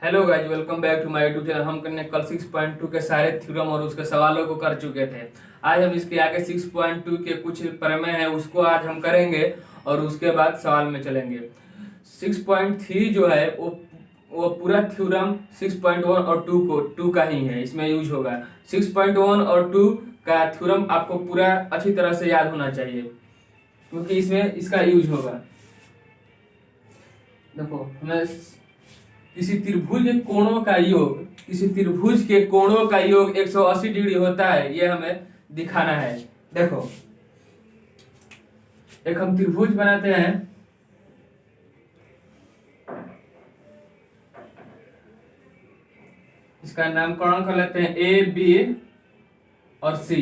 Hello guys, welcome back to my YouTube channel. हम करने कल 6.2 के सारे थ्योरम और उसके सवालों को कर चुके थे। आज हम इसके आगे 6.2 के कुछ प्रमेय हैं उसको आज हम करेंगे और उसके बाद सवाल में चलेंगे। 6.3 जो है वो पूरा थ्योरम 6.1 और 2 का ही है, इसमें यूज होगा। 6.1 और 2 का थ्योरम आपको पूरा अच्छी तरह से याद होना चाहिए क्योंकि इसमें इसका यूज होगा। देखो, हमें किसी त्रिभुज के कोणों का योग 180 डिग्री होता है, ये हमें दिखाना है। देखो, एक हम त्रिभुज बनाते हैं। इसका नामकरण कर लेते हैं ए, बी और सी।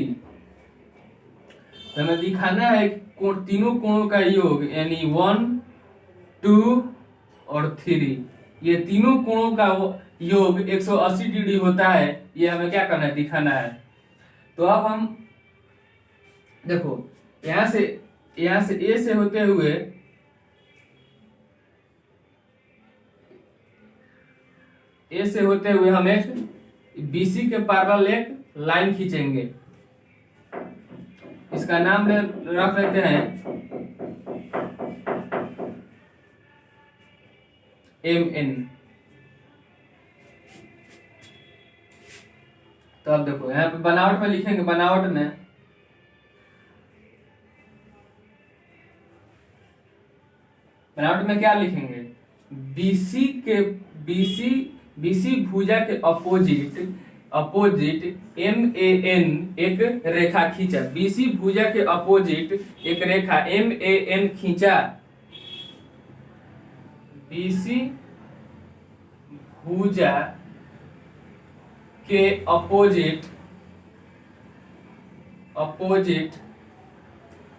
तो हमें दिखाना है तीनों कोणों का योग यानी 1, 2 और 3, ये तीनों कोणों का योग 180 डिग्री होता है। ये हमें क्या करना है, दिखाना है। तो अब हम देखो, यहां से ए से होते हुए हम एक बीसी के पैरेलल एक लाइन खींचेंगे। इसका नाम रख लेते हैं MN। तो अब देखो, यहाँ पे बनावट में लिखेंगे। बनावट में क्या लिखेंगे? बीसी भुजा के अपोजिट MAN एक रेखा खींचा। बीसी भुजा के अपोजिट एक रेखा MAN खींचा। बीसी भुजा के अपोजिट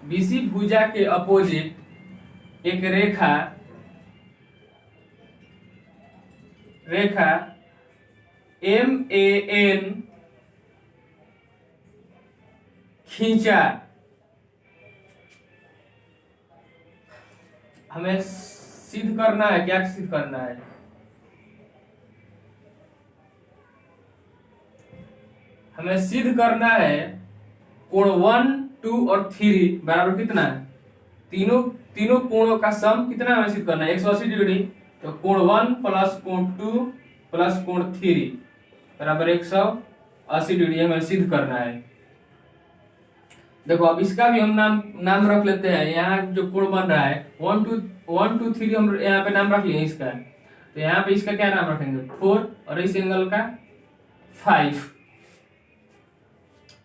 बीसी भुजा के अपोजिट एक रेखा MAN खींचा। हमें सिद्ध करना है। क्या सिद्ध करना है? हमें सिद्ध करना है कोण 1, 2 और 3 बराबर कितना है? तीनों कोणों का सम कितना हमें सिद्ध करना है? 180 डिग्री। तो कोण 1 प्लस कोण 2 प्लस कोण 3 बराबर 180 डिग्री हमें सिद्ध करना है। देखो, अब इसका भी हम नाम रख लेते हैं। यहाँ जो कोण बन रहा है 1, 2, 3 हम यहाँ पे नाम रख लिए इसका। तो यहाँ पे इसका क्या नाम रखेंगे? 4 और इस एंगल का 5।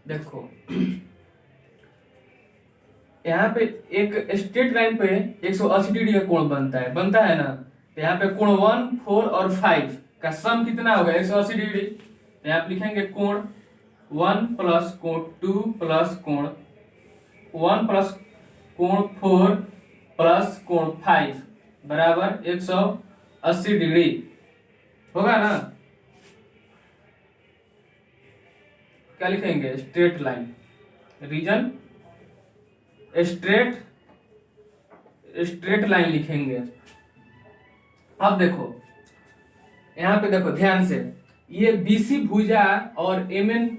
देखो, यहाँ पे एक स्ट्रेट लाइन पे 180 डिग्री का कोण बनता है ना। तो यहाँ पे कोण 1, 4 और 5 का सम कितना होगा? 180 डिग्री। तो यहाँ पे लिखेंगे कोण 1 प्लस कोण 2 प्लस कोण 1 प्लस कोण 4 प्लस कोण 5 बराबर 180 डिग्री होगा ना। क्या लिखेंगे? Straight line, reason straight line लिखेंगे। अब देखो, यहाँ पे देखो ध्यान से, ये बीसी भुजा और MAN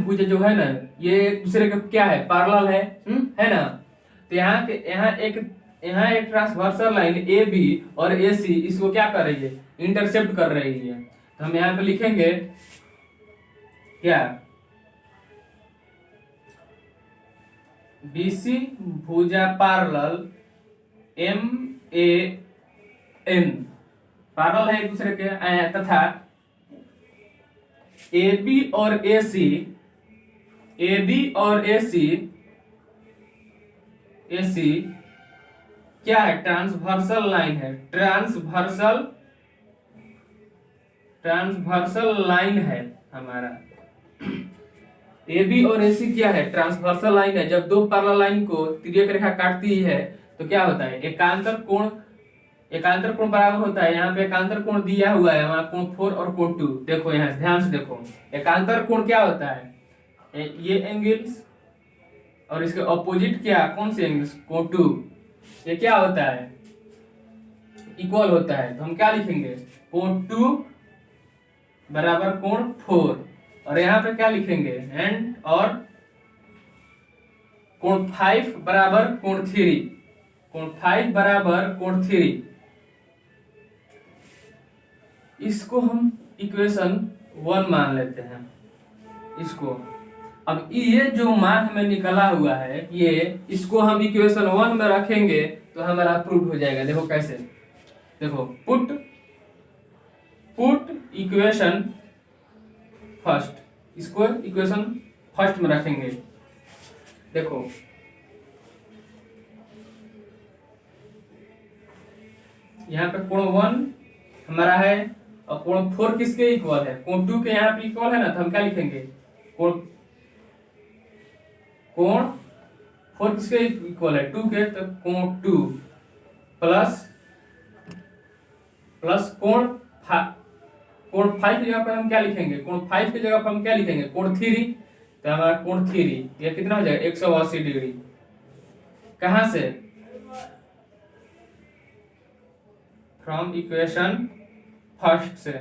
भुजा जो है ना, ये एक दूसरे के क्या है? पैरेलल है ना। तो यहाँ एक ट्रांसवर्सल लाइन AB और AC इसको क्या कर रही है? इंटरसेप्ट कर रही है। तो हम यहाँ पे लिखेंगे क्या? BC भुजा पैरेलल MAN पैरेलल है एक दूसरे के, तथा AB और AC क्या है? ट्रांसवर्सल लाइन है। ट्रांसवर्सल लाइन है हमारा। AB और AC क्या है? ट्रांसवर्सल लाइन है। जब दो पैरेलल लाइन को तिर्यक रेखा काटती है तो क्या होता है? एकांतर कोण बराबर होता है। यहाँ पे एकांतर कोण दिया हुआ है हमारा, कोण 4 और कोण 2। देखो, यहाँ ध्यान से देखो, एकांतर कोण क्या होता है? ये एंगल्स और इसके ऑपोजिट क्या? कौन से एंगल्स? कोण 2। ये क्या होता है? इक्वल होता है तो हम क्या लिखेंगे, कोण 2 बराबर कोण 4, और यहाँ पे क्या लिखेंगे, एंड और कोण 5 बराबर कोण 3, कोण 5 बराबर कोण 3। इसको हम इक्वेशन 1 मान लेते हैं इसको। अब ये जो मान हमें निकला हुआ है, ये इसको हम इक्वेशन 1 में रखेंगे तो हमारा प्रूव हो जाएगा। देखो कैसे, देखो पुट इक्वेशन फर्स्ट, इसको इक्वेशन फर्स्ट में रखेंगे। देखो यहाँ पे कोण 1 हमारा है और कोण 4 किसके इक्वल है, कोण 2 के यहाँ पे इक्वल है ना, तो हम क्या लिखेंगे, कोण 4 किसके इक्वल है, 2 के, तो कोण 2 प्लस कोण 5 की जगह पर हम क्या लिखेंगे, कोण 5 की जगह पर हम क्या लिखेंगे, कोण 3, तो हमारा कोण 3 ये कितना हो जाएगा 180 डिग्री। कहां से, फ्रॉम इक्वेशन फर्स्ट से।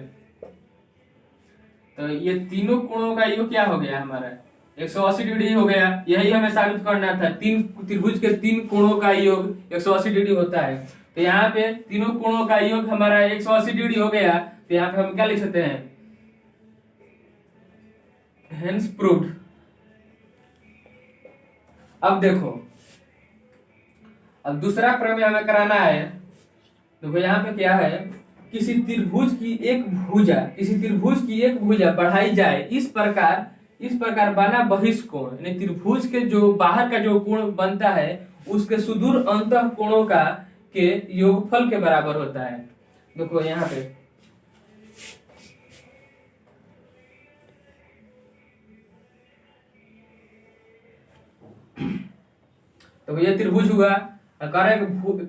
तो ये तीनों कोणों का योग क्या हो गया हमारा, 180 डिग्री हो गया। यही हमें साबित करना था, तीन त्रिभुज के तीन कोणों का योग 180 डिग्री होता है। तो यहाँ पे तीनों कोणों का योग हमारा 180 डिग्री हो गया, तो यहाँ पे हम क्या लिख सकते हैं, हेंस प्रूव्ड। अब देखो, अब दूसरा प्रमेय हमें कराना है। देखो यहाँ पे क्या है, किसी त्रिभुज की एक भुजा बढ़ाई जाए इस प्रकार बना बहिष्कोण, यानी त्रिभुज के जो बाहर का जो कोण बनता है उसके सुदूर अंतः कोणों का के योगफल के बराबर होता है। देखो यहाँ पे तो ये त्रिभुज हुआ, कह रहे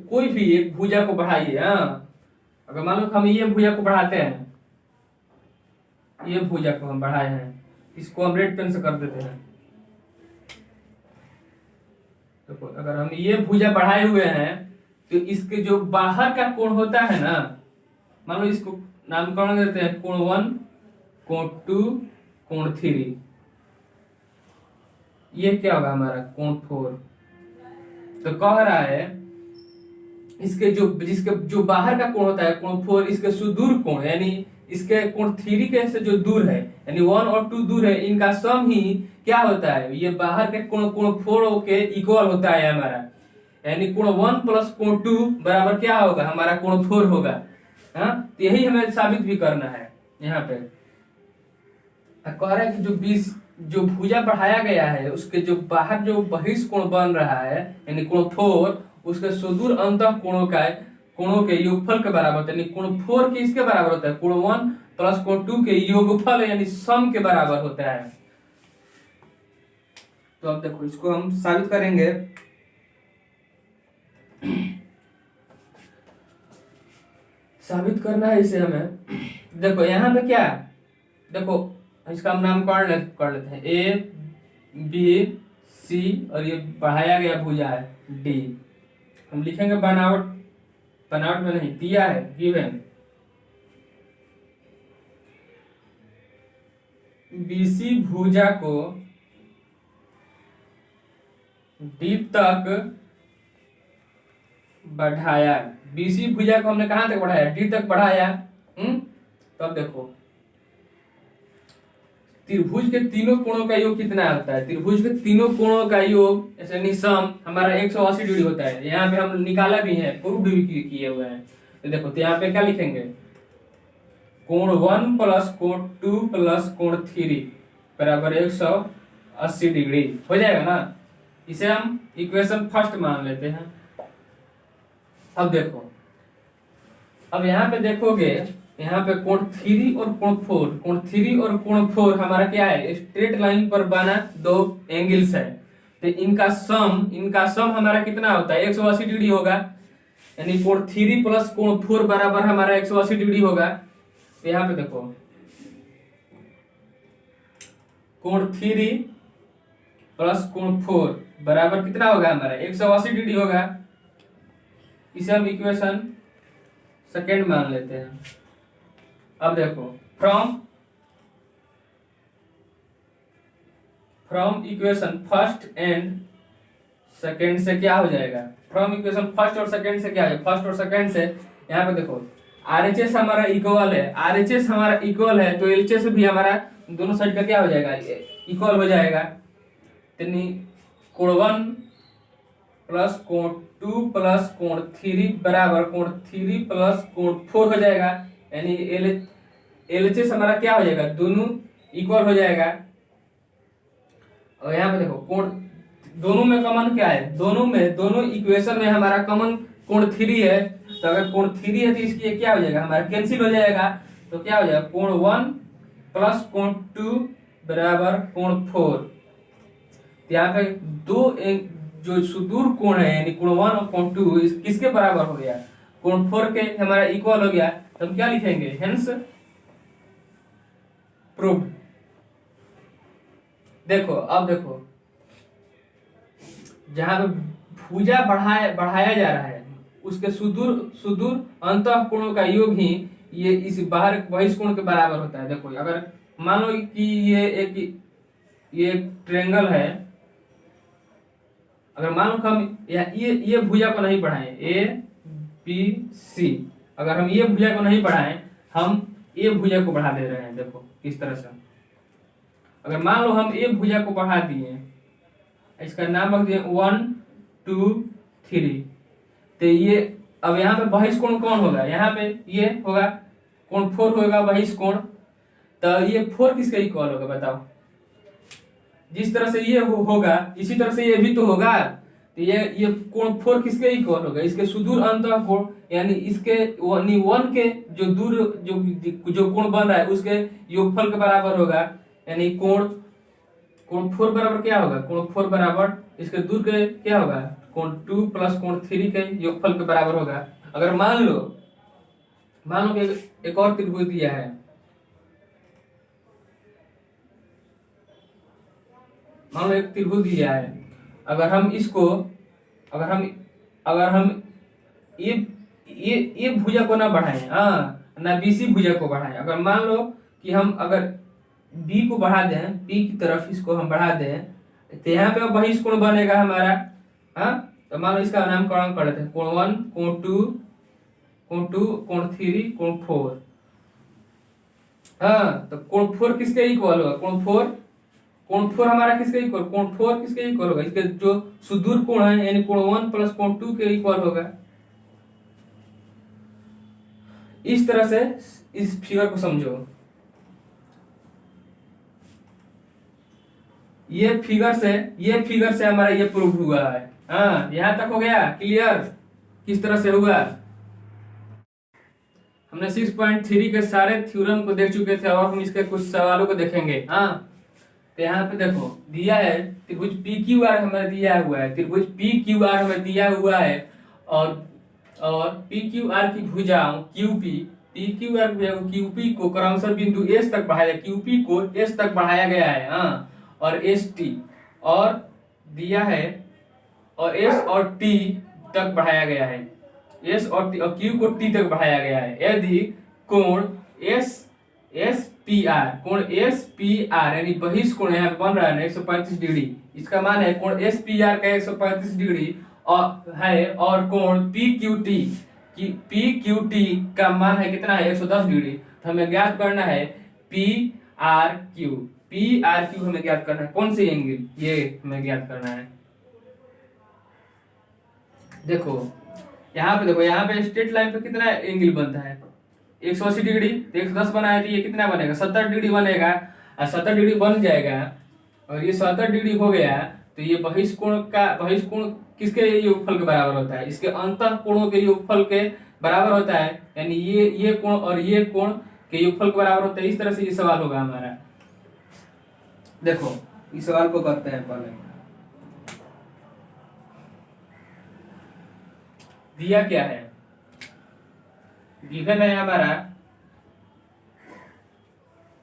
कोई भी एक भुजा को बढ़ाइए। अगर मान लो हम ये भुजा को बढ़ाते हैं, ये भुजा को हम बढ़ाए हैं, इसको हम रेड पेन से कर देते हैं। तो अगर हम ये भुजा बढ़ाए हुए हैं तो इसके जो बाहर का कोण होता है ना, मान लो इसको नामकरण देते हैं कोण 1, कोण 2, कोण 3। ये क्या होगा हमारा कोण 4। तो कह रहा है इसके जिसके जो बाहर का कोण होता है कोण 4, इसके सुदूर कोण यानी इसके कोण 3 के से जो दूर है, यानी 1 और 2 दूर है, इनका सम ही क्या होता है, ये बाहर के कोण 4 के इक्वल होता है हमारा, यानी कोण 1 प्लस कोण 2 बराबर क्या होगा, हमारा कोण 4 होगा। तो यही हमें साबित भी करना है। यहाँ पे कह रहा है कि जो भुजा बढ़ाया गया है उसके जो बाहर जो बहिष्कोण बन रहा है, यानी कोण 4, उसके सुदूर अंतः कोणों के योगफल के बराबर होता है। यानी कोण 4 के इसके बराबर होता है, कोण 1 प्लस कोण 2 के योगफल यानी सम के बराबर होता है। तो अब देखो इसको हम साबित करेंगे। साबित करना है इसे हमें। देखो यहाँ पे क्या, देखो इसका हम नामकरण कर लेते हैं, ए बी सी, और ये बढ़ाया गया भुजा है डी। हम लिखेंगे बनावट में नहीं, दिया है गिवन, बीसी भुजा को डी तक बढ़ाया। बीसी भुजा को हमने कहां तक बढ़ाया, डी तक बढ़ाया। तो अब देखो त्रिभुज के तीनों कोणों का योग कितना होता है, त्रिभुज के तीनों कोणों का योग ऐसे सम हमारा 180 डिग्री होता है। यहाँ पे हम निकाला भी है, प्रूव भी किए हुए हैं। तो देखो तो यहाँ पे क्या लिखेंगे, कोण 1 प्लस कोण 2 प्लस कोण 3 बराबर 180 डिग्री हो जाएगा ना। इसे हम इक्वेशन फर्स्ट मान लेते हैं। अब देखो, अब यहाँ पे देखोगे, यहाँ पे कोण 3 और कोण 4 हमारा क्या है, स्ट्रेट लाइन पर बना दो एंगल्स है। तो इनका सम हमारा कितना होता है, 180 डिग्री होगा। यानी कोण 3 प्लस कोण 4 बराबर हमारा 180 डिग्री होगा। तो यहाँ पे देखो कोण 3 प्लस कोण 4 बराबर कितना होगा हमारा 180 डिग्री होगा। इसे हम इक्वेशन सेकेंड मान लेते हैं। अब देखो from equation first and second से क्या हो जाएगा, फ्रॉम इक्वेशन फर्स्ट और सेकेंड से क्या है, फर्स्ट और सेकेंड से यहाँ पे देखो RHS हमारा इक्वल है, RHS हमारा इक्वल है तो LHS भी हमारा दोनों साइड का क्या हो जाएगा, इक्वल हो जाएगा। यानी कोण 1 प्लस कोण 2 प्लस कोण 3 बराबर कोण 3 प्लस कोण 4 हो जाएगा। यानी LHS हमारा क्या हो जाएगा, दोनों इक्वल हो जाएगा। और यहाँ पे देखो कोण दोनों में कॉमन क्या है, दोनों इक्वेशन में हमारा कॉमन कोण 3 है, तो अगर कोण 3 है तो इसकी ये क्या हो जाएगा, हमारा कैंसिल हो जाएगा। तो क्या हो जाएगा, कोण 1 प्लस कोण 2 बराबर कोण 4। तो यहाँ पे दो जो सुदूर कोण है यानी कोण 1 और कोण 2 किसके बराबर हो गया, कोण 4 के हमारा इक्वल हो गया। तो हम क्या लिखेंगे, हेंस प्रूव्ड। देखो अब देखो जहां पे भुजा बढ़ाया जा रहा है उसके सुदूर अंतः कोणों का योग ही ये इस बाहर बहिष्कोण के बराबर होता है। देखो अगर मान लो कि ये ट्रायंगल है, अगर मान लो हम ये भुजा को नहीं बढ़ाएं ABC, अगर हम ये भुजा को नहीं बढ़ाएं हम ये भुजा को बढ़ा दे रहे हैं। देखो किस तरह से, अगर मान लो हम ये भुजा को बढ़ा दिए, इसका नाम रख दिए 1 2 3, तो ये अब यहाँ पे बहिष्कोण कौन होगा, यहाँ पे ये होगा कोण 4 होगा बहिष्कोण। तो ये 4 किसके इक्वल होगा बताओ, जिस तरह से ये होगा इसी तरह से ये भी तो होगा। तो ये कोण 4 किसके इक्वल होगा, इसके सुदूर अंतः कोण यानी इसके 1 के जो दूर जो कोण बन रहा है उसके योगफल के बराबर होगा। यानी कोण 4 बराबर क्या होगा, कोण 4 बराबर इसके दूर के क्या होगा, कोण 2 प्लस कोण 3 के योगफल के बराबर होगा। अगर मान लो कि एक और त्रिभुज दिया है, मान लो एक त्रिभुज दिया है, अगर हम इसको अगर हम ये भुजा को ना बढ़ाएं, ना BC भुजा को बढ़ाएं, अगर मान लो कि हम अगर B को बढ़ा दें, B की तरफ इसको हम बढ़ा दें, तो यहाँ पे बहिष्कोण बनेगा हमारा। तो मान लो इसका नामकरण कर देते हैं, कोण 1 कोण 2 कोण 3 कोण 4। तो कोण 4 किसके इक्वल होगा, कोण 4 हमारा किसके इक्वल, कोण 4 किसके इक्वल होगा, इसके जो सुदूर कोण है यानी कोण 1 प्लस कोण 2 के इक्वल होगा। इस तरह से इस फिगर को समझो। ये फिगर से हमारा ये प्रूव हुआ है। यहां तक हो गया क्लियर, किस तरह से हुआ। हमने 6.3 के सारे थ्योरम को देख चुके थे और हम इसके कुछ सवालों को देखेंगे। तो यहाँ पे देखो दिया है त्रिभुज PQR हमें दिया हुआ है, त्रिभुज PQR हमें दिया हुआ है और PQR की भुजाओं QP को क्रमशः बिंदु S तक बढ़ाया, QP को S तक बढ़ाया गया है। और ST और दिया है और S और T तक बढ़ाया गया है, S और Q को T तक बढ़ाया गया है। यदि कोण SPR यानी बहिष्कोण यहाँ बन रहा है ना 135 डिग्री, इसका मान है कोण SPR का 135 डिग्री और है, और कोण PQT का मान है कितना है 110 डिग्री। तो हमें ज्ञात करना है PRQ हमें ज्ञात करना है, कौन सी एंगल, ये हमें ज्ञात करना है। देखो यहाँ पे स्ट्रेट लाइन पे कितना एंगल बनता है 180 डिग्री, तो 110 बनाया तो ये कितना बनेगा 70 डिग्री बनेगा। और 70 डिग्री बन जाएगा और ये 70 डिग्री हो गया, तो ये बहिष्कोण किसके योगफल के बराबर होता है, इसके अंतः कोणों के योगफल के बराबर होता है। यानी ये कोण और ये कोण के योगफल के बराबर होता है। इस तरह से ये सवाल होगा हमारा। देखो इस सवाल को करते हैं। पहले दिया क्या है, गिवन है हमारा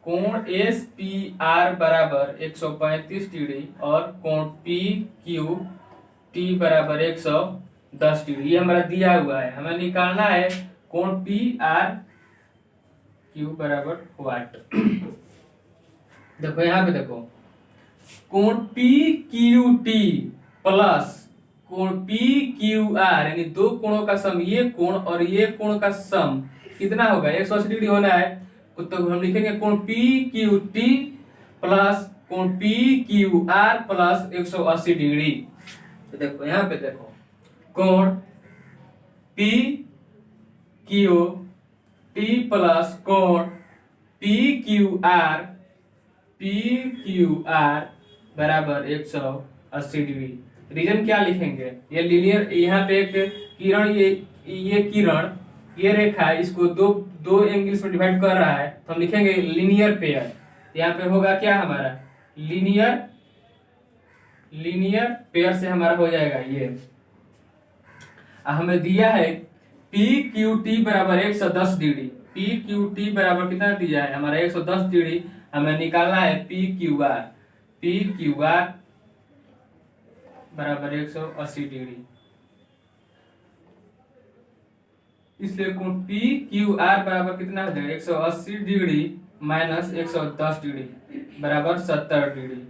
कोण SPR बराबर 135 डिग्री और कोण PQT बराबर 110 डिग्री, ये हमारा दिया हुआ है। हमें निकालना है कोण पी आर क्यू बराबर व्हाट। देखो यहाँ पे देखो, कोण पी क्यू टी प्लस कोण पी क्यू आर, यानी दो कोणों का सम, ये कोण और ये कोण का सम कितना होगा, 180 डिग्री होना है। तो हम लिखेंगे कोण पी क्यू टी प्लस कोण P Q R plus 180 degree. तो देखो यहाँ पे देखो, कोण पी क्यू टी प्लस कोण पी क्यू आर बराबर 180 डिग्री। रीजन क्या लिखेंगे, ये लीनियर, यहाँ पे एक किरण, ये किरण, ये रेखा इसको दो एंगल्स में डिवाइड कर रहा है, तो हम लिखेंगे लीनियर पेयर। यहाँ पे होगा क्या हमारा, लीनियर पेयर से हमारा हो जाएगा ये। हमें दिया है पी क्यू टी बराबर 110 डिग्री, पी क्यू टी बराबर कितना दिया है हमारा 110 डिग्री। हमें निकालना है पी क्यू आर बराबर 180 डिग्री। इसलिए कोण पी क्यू आर बराबर कितना हो जाएगा, 180 डिग्री माइनस 110 डिग्री बराबर 70 डिग्री।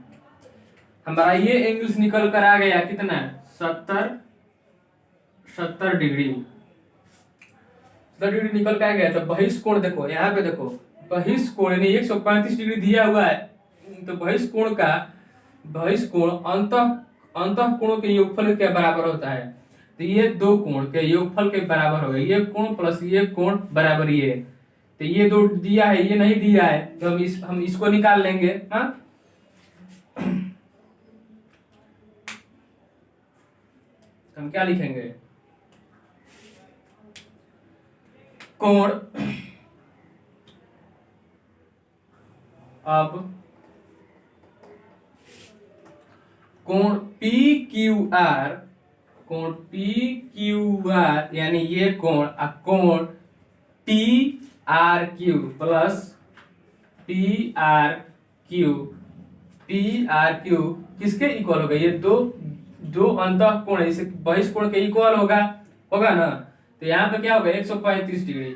हमारा ये एंगल्स निकल कर आ गया कितना, 70 डिग्री। 70 डिग्री निकल के आ गया। तो बहिष्कोण देखो, यहाँ पे देखो, बहिष्कोण यानी 135 डिग्री दिया हुआ है, तो बहिष्कोण अंतः कोणों के योगफल के बराबर होता है। तो ये दो कोण के योगफल के बराबर होगा, ये कोण प्लस ये कोण बराबर ये। तो ये दो दिया है, ये नहीं दिया है, तो हम इसको निकाल लेंगे। हाँ, हम क्या लिखेंगे, कोण, अब कोण पी क्यू आर यानी ये कोण, कोण T R Q plus T R Q किसके इक्वल होगा, ये दो अंतः कोण है, इसे बहिष्कोण के इक्वल होगा ना। तो यहाँ पे क्या होगा 135 डिग्री।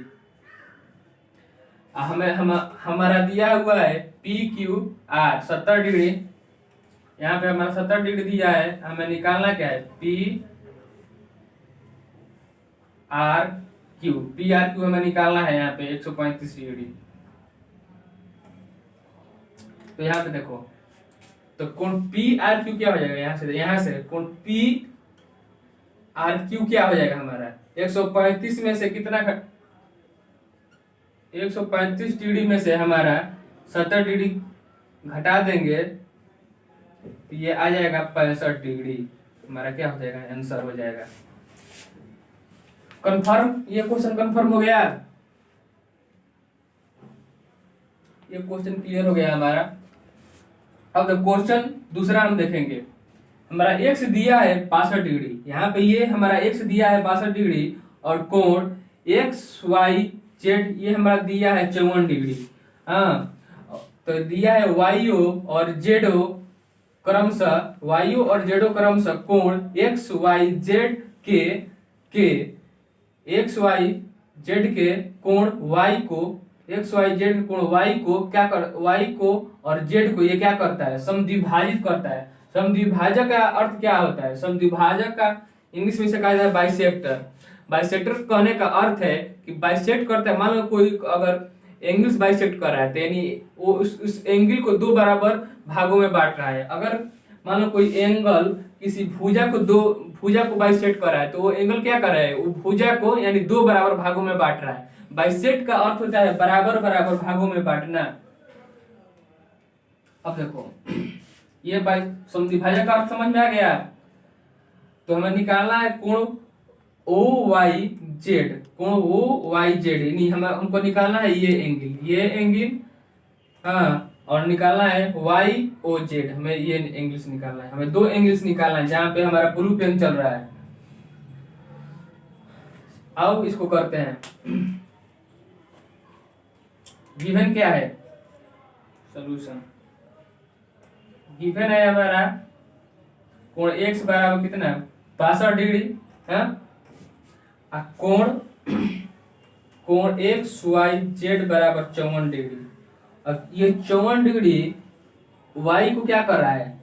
हमारा दिया हुआ है पी क्यू आर 70 डिग्री, यहाँ पे हमारा 70 डिग्री दिया है। हमें निकालना क्या है, पी आर क्यू हमें निकालना है यहाँ पे 135 डिग्री। तो यहाँ पे देखो, तो कोण पी आर क्यू क्या हो जाएगा, यहाँ से कोण पी आर क्यू क्या हो जाएगा हमारा, 135 में से कितना 135 डिग्री में से हमारा 70 डिग्री घटा देंगे, तो ये आ जाएगा 65 डिग्री। हमारा क्या हो जाएगा, आंसर हो जाएगा। कंफर्म, ये क्वेश्चन कंफर्म हो गया, ये क्वेश्चन क्लियर हो गया हमारा। अब क्वेश्चन दूसरा हम देखेंगे। हमारा एक्स दिया है 65 डिग्री, यहाँ पे ये हमारा एक्स दिया है 62 डिग्री, और कोण एक्स वाई जेड ये हमारा दिया है 54 डिग्री। हाँ, तो दिया है वाईओ और जेडओ क्रमशः, कोण एक्स वाई जेड के कोण वाई को क्या कर, वाई को और जेड को ये क्या करता है, समद्विभाजित करता है। समद्विभाजक का अर्थ क्या होता है, समद्विभाजक का इंग्लिश में से कहा जाता है बाइसेक्टर। बाइसेक्टर कहने का अर्थ है कि बाइसेक्ट करता है, मान लो कोई अगर एंगल्स बाइसेक्ट कर रहा है, तो यानी वो उस एंगल को दो बराबर भागों में बांट रहा है। अगर मान लो कोई एंगल किसी भुजा को बाइसेक्ट कर रहा है, तो वो एंगल क्या कर रहा है, वो भुजा को यानी दो बराबर भागों में बांट रहा है। बाइसेक्ट का अर्थ होता है बराबर भागों में बांटना। अब देखो, ये समद्विभाजक का अर्थ समझ में आ गया। तो हमें निकालना है कोण ओ वाई जेड, यानी हमको निकालना है ये एंगल, हाँ, और निकालना है वाई ओ जेड, हमें ये एंगल्स निकालना है। हमें दो एंगल्स निकालना है जहां पे हमारा ब्लू पेन चल रहा है। अब इसको करते हैं। गिवन क्या है, सॉल्यूशन गिवन है हमारा कोण एक्स बराबर कितना 62 डिग्री, हाँ, कोण कोण एक्स वाई जेड बराबर 54 डिग्री। अब ये 54 डिग्री वाई को क्या कर रहा है,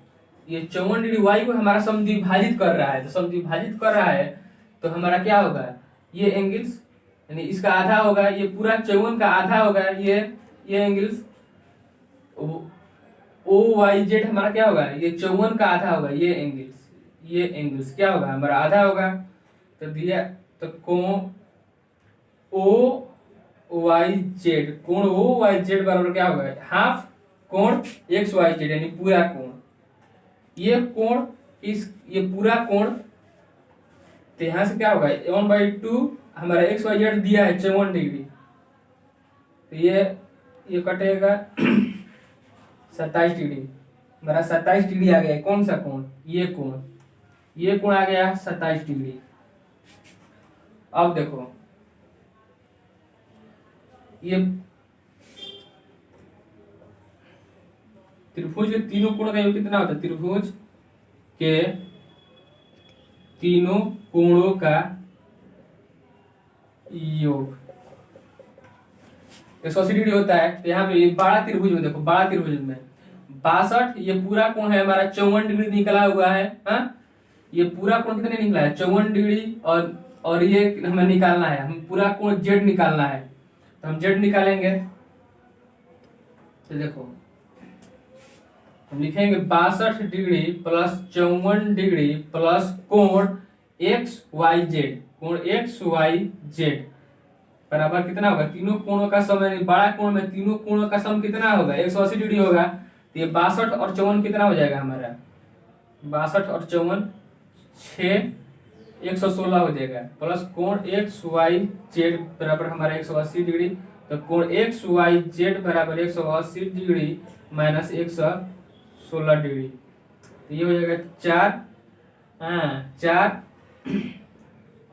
ये 54 डिग्री वाई को हमारा समद्विभाजित कर रहा है। तो समद्विभाजित कर रहा है तो हमारा क्या होगा, ये एंगल्स यानी इसका आधा होगा, ये पूरा 54 का आधा होगा, ये एंगल्स ओ वाई जेड हमारा क्या होगा, ये 54 का आधा होगा, ये एंगल्स क्या होगा हमारा आधा होगा। तो दिया तो कोण ओ वाई जेड, कोण ओ वाई जेड बराबर क्या होगा, हाफ कोण एक्स वाई जेड यानी पूरा कोण, ये कोण ये पूरा कोण, तो यहां से क्या होगा 1/2 हमारा एक्स वाई जेड दिया है 54 डिग्री, तो ये कटेगा 27 डिग्री, हमारा 27 डिग्री आ गया। कौन सा कोण, ये कोण आ गया 27 डिग्री। अब देखो ये त्रिभुज के तीनों कोणों का योग कितना होता है, त्रिभुज के तीनों कोणों का योग 180 डिग्री होता है। तो यहाँ पे बड़ा त्रिभुज में देखो, बड़ा त्रिभुज में 62, ये पूरा कोण है हमारा 54 डिग्री निकला हुआ है। हाँ, ये पूरा कोण कितने निकला है 54 डिग्री, और ये हमें निकालना है, हम पूरा कोण जेड निकालना है, तो हम जेड निकालेंगे। तो देखो हम लिखेंगे 62 डिग्री प्लस 54 डिग्री प्लस कोण एक्स वाई जेड, कोण एक्स वाई जेड बराबर कितना होगा, तीनों कोणों का सम, यानी बड़ा कोण में तीनों कोणों का सम कितना होगा 180 डिग्री होगा। तो ये 62 और 54 कितना हो जाएगा हमारा, 62 और 54 6 116 हो जाएगा, प्लस कोण एक्स वाई जेड बराबर हमारा 180 डिग्री। तो कोण एक्स वाई जेड बराबर 180 डिग्री माइनस 116 डिग्री, तो ये हो जाएगा 4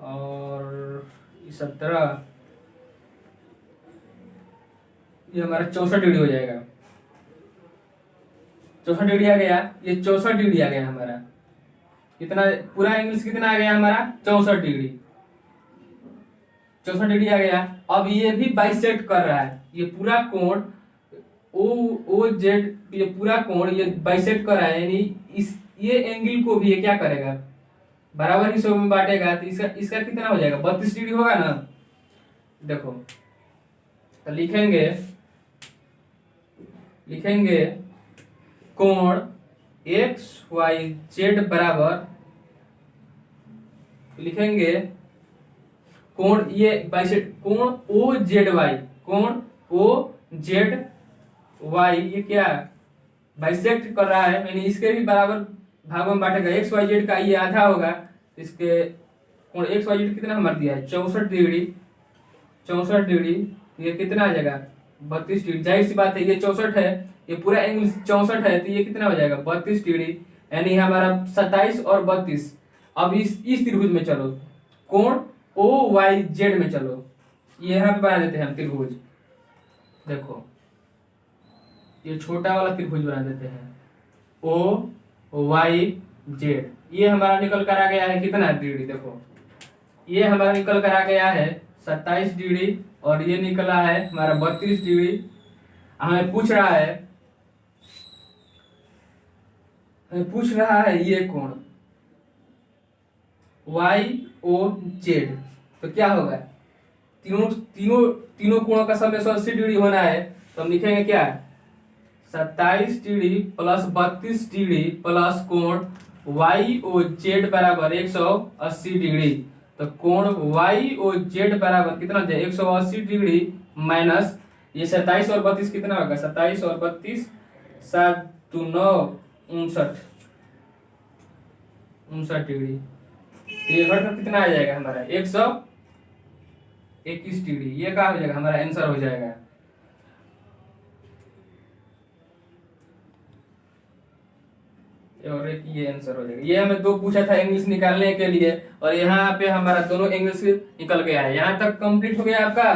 और 17, ये हमारा 64 डिग्री हो जाएगा। 64 डिग्री आ गया, ये 64 डिग्री आ गया हमारा, कितना पूरा एंगल्स कितना आ गया हमारा 64 डिग्री, 64 डिग्री आ गया। अब ये भी बाइसेक्ट कर रहा है, ये पूरा कोण ओ जेड, ये पूरा कोण ये बाइसेक्ट कर रहा है, यानी ये एंगल को भी ये क्या करेगा बराबर हिस्सों में बांटेगा। तो इसका कितना हो जाएगा 32 डिग्री होगा ना। देखो तो लिखेंगे कोण एक्स वाई जेड बराबर, लिखेंगे कोण ये बाइसेक्ट कोण ओ जेड वाई, कोण ओ जेड वाई ये क्या बाइसेक्ट कर रहा है, यानी इसके भी बराबर भागों में बांटेगा। एक्स वाई जेड का ये आधा होगा, इसके कोण एक्स वाई जेड कितना हमारा दिया है 64 डिग्री, 64 डिग्री, ये कितना आ जाएगा 32 डिग्री। जाहिर सी बात है ये 64 है, ये पूरा एंगल 64 है, तो ये कितना हो जाएगा 32 डिग्री, यानी हमारा 27 और 32। अब इस त्रिभुज में चलो, कोण ओ वाई जेड में चलो, ये यहाँ पे बना देते हैं हम त्रिभुज। देखो ये छोटा वाला त्रिभुज बना देते हैं, ओ वाई जेड, ये हमारा निकल कर आ गया है कितना डिग्री, देखो ये हमारा निकल कर आ गया है 27 डिग्री, और ये निकला है हमारा 32 डिग्री। हमें पूछ रहा है ये कोण वाई ओ जेड, तो क्या होगा तीनों कोणों का सम 180 डिग्री होना है। तो हम लिखेंगे क्या 27 डिग्री प्लस 32 डिग्री प्लस कोण वाई ओ जेड बराबर 180 डिग्री। तो कोण वाई ओ जेड बराबर कितना हो जाए 180 डिग्री माइनस ये 27 और 32 कितना होगा 27 और 32 7 2 9 59 डिग्री। तो ये घटक कितना आ जाएगा हमारा 121 डिग्री। ये क्या हो जाएगा हमारा आंसर हो जाएगा। और एक ये आंसर हो जाएगा। ये हमें दो पूछा था इंग्लिश निकालने के लिए, और यहाँ पे हमारा दोनों इंग्लिश निकल गया है। यहाँ तक कंप्लीट हो गया आपका।